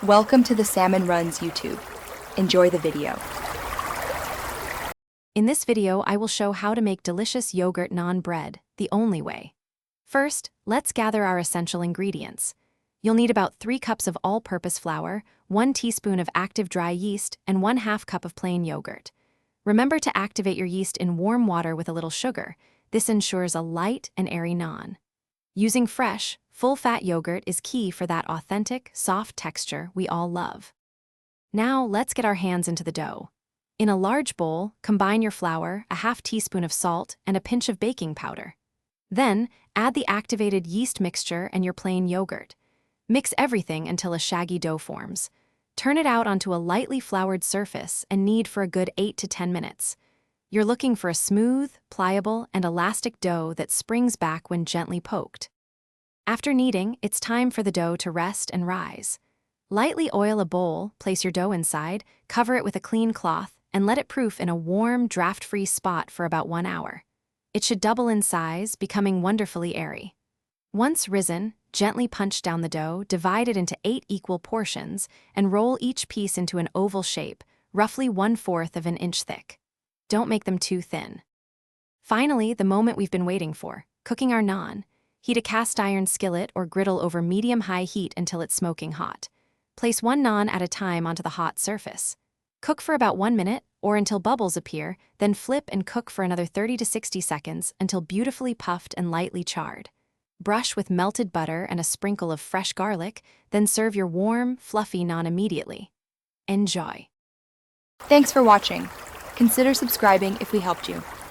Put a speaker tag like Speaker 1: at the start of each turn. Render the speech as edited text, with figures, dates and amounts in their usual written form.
Speaker 1: Welcome to the Salmon Runs YouTube. Enjoy the video.
Speaker 2: In this video, I will show how to make delicious yogurt naan bread, the only way. First, let's gather our essential ingredients. You'll need about 3 cups of all-purpose flour, 1 teaspoon of active dry yeast, and 1/2 cup of plain yogurt. Remember to activate your yeast in warm water with a little sugar. This ensures a light and airy naan. Using fresh, full-fat yogurt is key for that authentic, soft texture we all love. Now, let's get our hands into the dough. In a large bowl, combine your flour, a 1/2 teaspoon of salt, and a pinch of baking powder. Then, add the activated yeast mixture and your plain yogurt. Mix everything until a shaggy dough forms. Turn it out onto a lightly floured surface and knead for a good 8 to 10 minutes. You're looking for a smooth, pliable, and elastic dough that springs back when gently poked. After kneading, it's time for the dough to rest and rise. Lightly oil a bowl, place your dough inside, cover it with a clean cloth, and let it proof in a warm, draft-free spot for about 1 hour. It should double in size, becoming wonderfully airy. Once risen, gently punch down the dough, divide it into 8 equal portions, and roll each piece into an oval shape, roughly 1/4 of an inch thick. Don't make them too thin. Finally, the moment we've been waiting for, cooking our naan. Heat a cast iron skillet or griddle over medium-high heat until it's smoking hot. Place 1 naan at a time onto the hot surface. Cook for about 1 minute, or until bubbles appear, then flip and cook for another 30 to 60 seconds until beautifully puffed and lightly charred. Brush with melted butter and a sprinkle of fresh garlic, then serve your warm, fluffy naan immediately. Enjoy!
Speaker 1: Thanks for watching. Consider subscribing if we helped you.